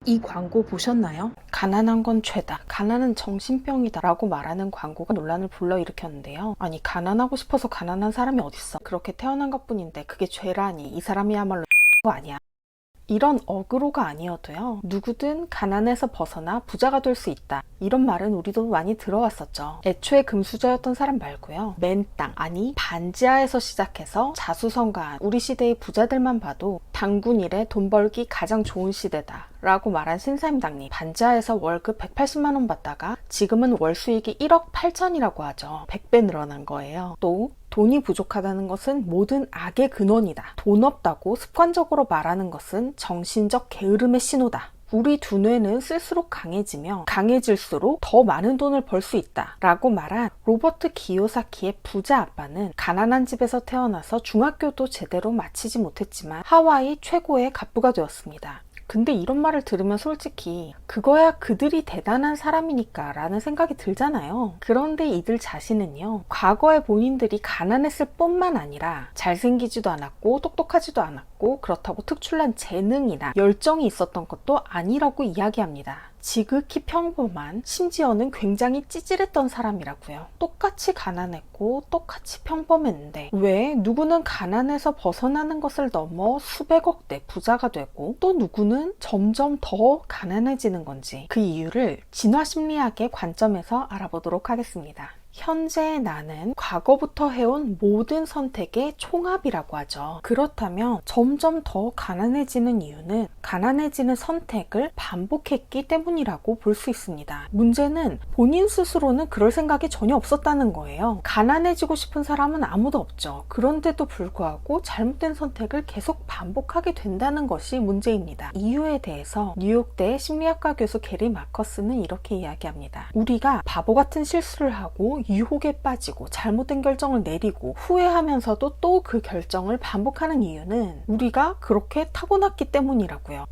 이 광고 보셨나요? 가난한 건 죄다, 가난은 정신병이다 라고 말하는 광고가 논란을 불러일으켰는데요. 아니, 가난하고 싶어서 가난한 사람이 어딨어. 그렇게 태어난 것뿐인데 그게 죄라니, 이 사람이야말로 거 아니야. 이런 어그로가 아니어도요, 누구든 가난에서 벗어나 부자가 될 수 있다, 이런 말은 우리도 많이 들어왔었죠. 애초에 금수저였던 사람 말고요, 맨땅, 아니 반지하에서 시작해서 자수성가한 우리 시대의 부자들만 봐도 당군 이래 돈 벌기 가장 좋은 시대다 라고 말한 신사임당님, 반지하에서 월급 180만원 받다가 지금은 월 수익이 1억 8천이라고 하죠. 100배 늘어난 거예요. 또 돈이 부족하다는 것은 모든 악의 근원이다, 돈 없다고 습관적으로 말하는 것은 정신적 게으름의 신호다, 우리 두뇌는 쓸수록 강해지며 강해질수록 더 많은 돈을 벌 수 있다 라고 말한 로버트 기요사키의 부자 아빠는 가난한 집에서 태어나서 중학교도 제대로 마치지 못했지만 하와이 최고의 갑부가 되었습니다. 근데 이런 말을 들으면 솔직히 그거야 그들이 대단한 사람이니까 라는 생각이 들잖아요. 그런데 이들 자신은요, 과거에 본인들이 가난했을 뿐만 아니라 잘생기지도 않았고 똑똑하지도 않았고 그렇다고 특출난 재능이나 열정이 있었던 것도 아니라고 이야기합니다. 지극히 평범한, 심지어는 굉장히 찌질했던 사람이라고요. 똑같이 가난했고 똑같이 평범했는데 왜 누구는 가난에서 벗어나는 것을 넘어 수백억대 부자가 되고 또 누구는 점점 더 가난해지는 건지, 그 이유를 진화심리학의 관점에서 알아보도록 하겠습니다. 현재의 나는 과거부터 해온 모든 선택의 총합이라고 하죠. 그렇다면 점점 더 가난해지는 이유는 가난해지는 선택을 반복했기 때문이라고 볼 수 있습니다. 문제는 본인 스스로는 그럴 생각이 전혀 없었다는 거예요. 가난해지고 싶은 사람은 아무도 없죠. 그런데도 불구하고 잘못된 선택을 계속 반복하게 된다는 것이 문제입니다. 이유에 대해서 뉴욕대 심리학과 교수 게리 마커스는 이렇게 이야기합니다. 우리가 바보 같은 실수를 하고 유혹에 빠지고 잘못된 결정을 내리고 후회하면서도 또 그 결정을 반복하는 이유는 우리가 그렇게 타고났기 때문이라고요.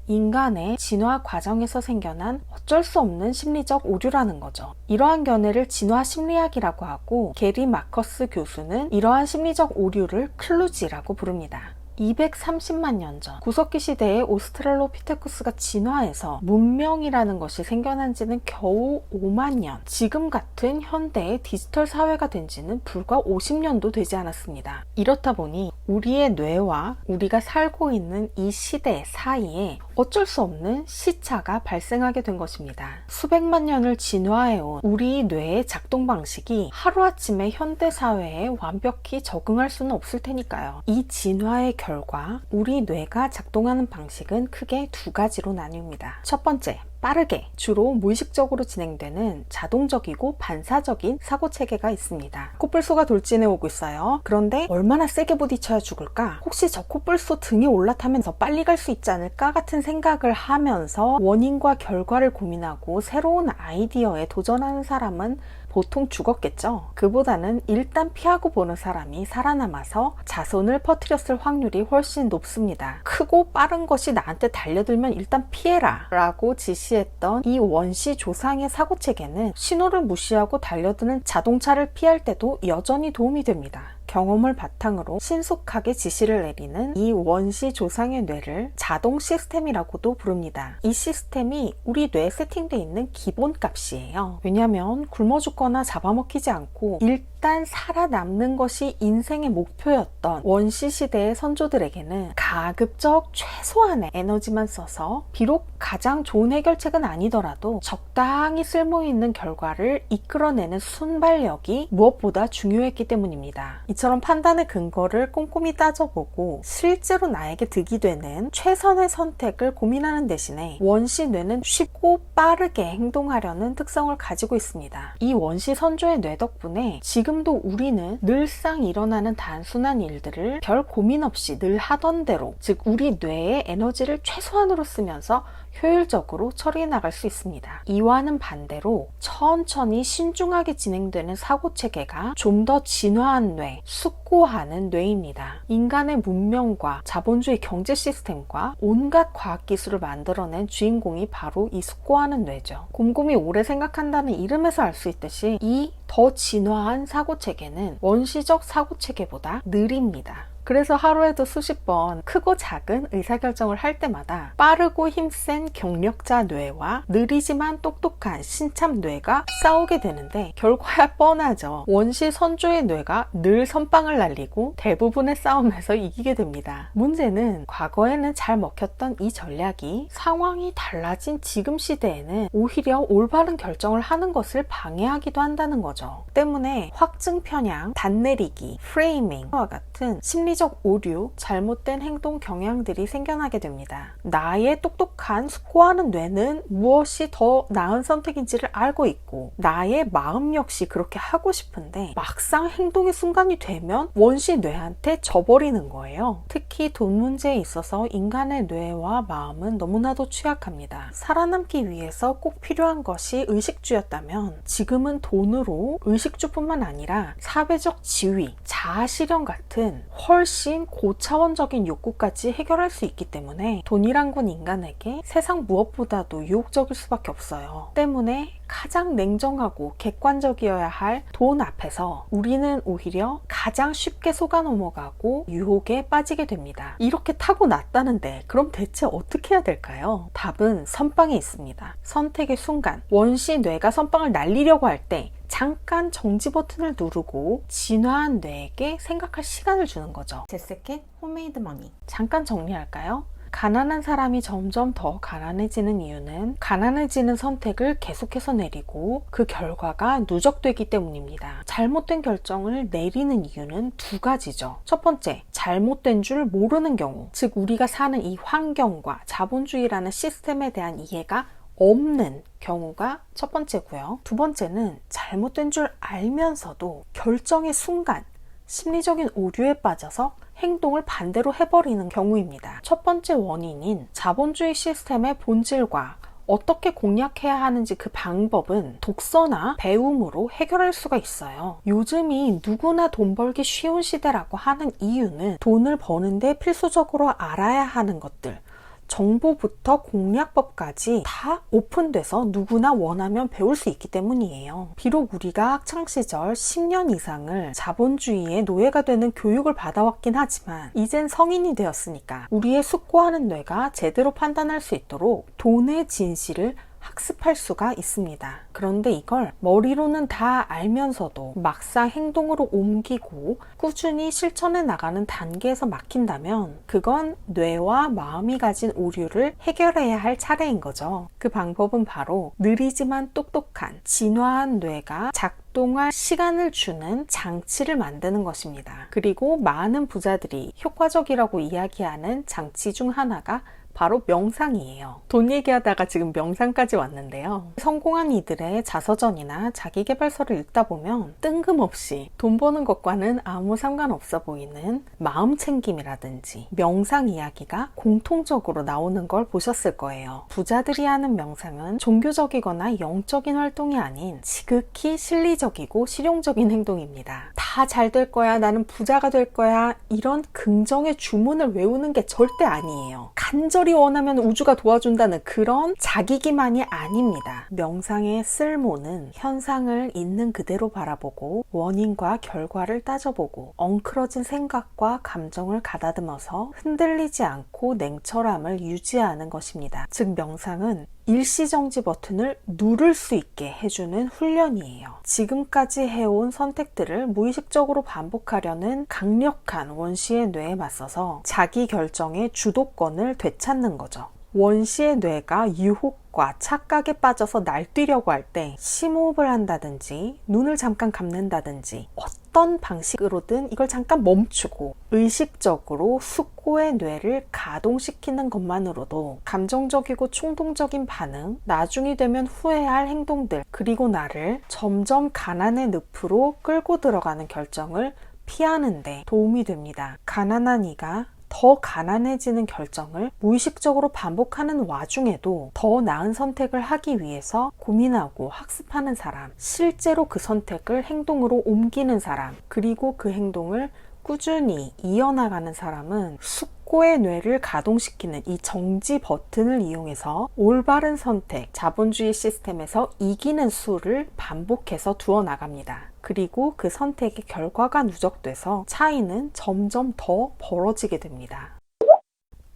인간의 진화 과정에서 생겨난 어쩔 수 없는 심리적 오류라는 거죠. 이러한 견해를 진화 심리학이라고 하고, 게리 마커스 교수는 이러한 심리적 오류를 클루지라고 부릅니다. 230만 년 전 구석기 시대의 오스트랄로피테쿠스가 진화해서 문명이라는 것이 생겨난 지는 겨우 5만 년, 지금 같은 현대의 디지털 사회가 된 지는 불과 50년도 되지 않았습니다. 이렇다 보니 우리의 뇌와 우리가 살고 있는 이 시대 사이에 어쩔 수 없는 시차가 발생하게 된 것입니다. 수백만 년을 진화해온 우리 뇌의 작동 방식이 하루아침에 현대 사회에 완벽히 적응할 수는 없을 테니까요. 이 진화의 결과 우리 뇌가 작동하는 방식은 크게 두 가지로 나뉩니다. 첫 번째, 빠르게, 주로 무의식적으로 진행되는 자동적이고 반사적인 사고체계가 있습니다. 코뿔소가 돌진해 오고 있어요. 그런데 얼마나 세게 부딪혀야 죽을까? 혹시 저 코뿔소 등에 올라타면 더 빨리 갈 수 있지 않을까? 같은 생각을 하면서 원인과 결과를 고민하고 새로운 아이디어에 도전하는 사람은 보통 죽었겠죠. 그보다는 일단 피하고 보는 사람이 살아남아서 자손을 퍼뜨렸을 확률이 훨씬 높습니다. 크고 빠른 것이 나한테 달려들면 일단 피해라 라고 지시했던 이 원시 조상의 사고체계는 신호를 무시하고 달려드는 자동차를 피할 때도 여전히 도움이 됩니다. 경험을 바탕으로 신속하게 지시를 내리는 이 원시 조상의 뇌를 자동 시스템이라고도 부릅니다. 이 시스템이 우리 뇌에 세팅되어 있는 기본값이에요. 왜냐하면 굶어 죽거나 잡아먹히지 않고 일단 살아남는 것이 인생의 목표였던 원시시대의 선조들에게는 가급적 최소한의 에너지만 써서 비록 가장 좋은 해결책은 아니더라도 적당히 쓸모있는 결과를 이끌어내는 순발력이 무엇보다 중요했기 때문입니다. 이처럼 판단의 근거를 꼼꼼히 따져보고 실제로 나에게 득이 되는 최선의 선택을 고민하는 대신에 원시 뇌는 쉽고 빠르게 행동하려는 특성을 가지고 있습니다. 이 원시 선조의 뇌 덕분에 지금도 우리는 늘상 일어나는 단순한 일들을 별 고민 없이 늘 하던 대로, 즉 우리 뇌의 에너지를 최소한으로 쓰면서 효율적으로 처리해 나갈 수 있습니다. 이와는 반대로 천천히 신중하게 진행되는 사고체계가 좀 더 진화한 뇌, 숙고하는 뇌입니다. 인간의 문명과 자본주의 경제 시스템과 온갖 과학기술을 만들어낸 주인공이 바로 이 숙고하는 뇌죠. 곰곰이 오래 생각한다는 이름에서 알 수 있듯이 이 더 진화한 사고체계는 원시적 사고체계보다 느립니다. 그래서 하루에도 수십 번 크고 작은 의사결정을 할 때마다 빠르고 힘센 경력자 뇌와 느리지만 똑똑한 신참 뇌가 싸우게 되는데 결과야 뻔하죠. 원시 선조의 뇌가 늘 선빵을 날리고 대부분의 싸움에서 이기게 됩니다. 문제는 과거에는 잘 먹혔던 이 전략이 상황이 달라진 지금 시대에는 오히려 올바른 결정을 하는 것을 방해하기도 한다는 거죠. 때문에 확증 편향, 단내리기, 프레이밍과 같은 심리적 오류, 잘못된 행동 경향들이 생겨나게 됩니다. 나의 똑똑한 숙고하는 뇌는 무엇이 더 나은 선택인지를 알고 있고 나의 마음 역시 그렇게 하고 싶은데 막상 행동의 순간이 되면 원시 뇌한테 져버리는 거예요. 특히 돈 문제에 있어서 인간의 뇌와 마음은 너무나도 취약합니다. 살아남기 위해서 꼭 필요한 것이 의식주였다면 지금은 돈으로 의식주뿐만 아니라 사회적 지위, 자아실현 같은 훨씬 고차원적인 욕구까지 해결할 수 있기 때문에 돈이란 건 인간에게 세상 무엇보다도 유혹적일 수밖에 없어요. 때문에 가장 냉정하고 객관적이어야 할 돈 앞에서 우리는 오히려 가장 쉽게 속아 넘어가고 유혹에 빠지게 됩니다. 이렇게 타고났다는데 그럼 대체 어떻게 해야 될까요? 답은 선빵에 있습니다. 선택의 순간 원시 뇌가 선빵을 날리려고 할 때 잠깐 정지 버튼을 누르고 진화한 뇌에게 생각할 시간을 주는 거죠. 제세켓 홈메이드 머니. 잠깐 정리할까요? 가난한 사람이 점점 더 가난해지는 이유는 가난해지는 선택을 계속해서 내리고 그 결과가 누적되기 때문입니다. 잘못된 결정을 내리는 이유는 두 가지죠. 첫 번째, 잘못된 줄 모르는 경우, 즉 우리가 사는 이 환경과 자본주의라는 시스템에 대한 이해가 없는 경우가 첫 번째고요. 두 번째는 잘못된 줄 알면서도 결정의 순간 심리적인 오류에 빠져서 행동을 반대로 해버리는 경우입니다. 첫 번째 원인인 자본주의 시스템의 본질과 어떻게 공략해야 하는지 그 방법은 독서나 배움으로 해결할 수가 있어요. 요즘이 누구나 돈 벌기 쉬운 시대라고 하는 이유는 돈을 버는데 필수적으로 알아야 하는 것들, 정보부터 공략법까지 다 오픈돼서 누구나 원하면 배울 수 있기 때문이에요. 비록 우리가 학창시절 10년 이상을 자본주의의 노예가 되는 교육을 받아왔긴 하지만 이젠 성인이 되었으니까 우리의 숙고하는 뇌가 제대로 판단할 수 있도록 돈의 진실을 학습할 수가 있습니다. 그런데 이걸 머리로는 다 알면서도 막상 행동으로 옮기고 꾸준히 실천해 나가는 단계에서 막힌다면 그건 뇌와 마음이 가진 오류를 해결해야 할 차례인 거죠. 그 방법은 바로 느리지만 똑똑한 진화한 뇌가 작동할 시간을 주는 장치를 만드는 것입니다. 그리고 많은 부자들이 효과적이라고 이야기하는 장치 중 하나가 바로 명상이에요. 돈 얘기하다가 지금 명상까지 왔는데요. 성공한 이들의 자서전이나 자기계발서를 읽다 보면 뜬금없이 돈 버는 것과는 아무 상관없어 보이는 마음 챙김이라든지 명상 이야기가 공통적으로 나오는 걸 보셨을 거예요. 부자들이 하는 명상은 종교적이거나 영적인 활동이 아닌 지극히 실리적이고 실용적인 행동입니다. 다 잘 될 거야, 나는 부자가 될 거야, 이런 긍정의 주문을 외우는 게 절대 아니에요. 간절히 원하면 우주가 도와준다는 그런 자기기만이 아닙니다. 명상의 쓸모는 현상을 있는 그대로 바라보고 원인과 결과를 따져보고 엉클어진 생각과 감정을 가다듬어서 흔들리지 않고 냉철함을 유지하는 것입니다. 즉 명상은 일시정지 버튼을 누를 수 있게 해주는 훈련이에요. 지금까지 해온 선택들을 무의식적으로 반복하려는 강력한 원시의 뇌에 맞서서 자기 결정의 주도권을 되찾는 거죠. 원시의 뇌가 유혹과 착각에 빠져서 날뛰려고 할 때 심호흡을 한다든지 눈을 잠깐 감는다든지 어떤 방식으로든 이걸 잠깐 멈추고 의식적으로 숙고의 뇌를 가동시키는 것만으로도 감정적이고 충동적인 반응, 나중이 되면 후회할 행동들, 그리고 나를 점점 가난의 늪으로 끌고 들어가는 결정을 피하는 데 도움이 됩니다. 가난한 이가 더 가난해지는 결정을 무의식적으로 반복하는 와중에도 더 나은 선택을 하기 위해서 고민하고 학습하는 사람, 실제로 그 선택을 행동으로 옮기는 사람, 그리고 그 행동을 꾸준히 이어나가는 사람은 숙고 최고의 뇌를 가동시키는 이 정지 버튼을 이용해서 올바른 선택, 자본주의 시스템에서 이기는 수를 반복해서 두어 나갑니다. 그리고 그 선택의 결과가 누적돼서 차이는 점점 더 벌어지게 됩니다.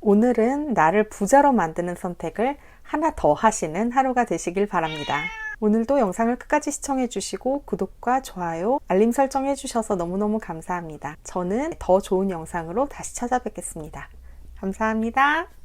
오늘은 나를 부자로 만드는 선택을 하나 더 하시는 하루가 되시길 바랍니다. 오늘도 영상을 끝까지 시청해주시고 구독과 좋아요, 알림 설정해주셔서 너무너무 감사합니다. 저는 더 좋은 영상으로 다시 찾아뵙겠습니다. 감사합니다.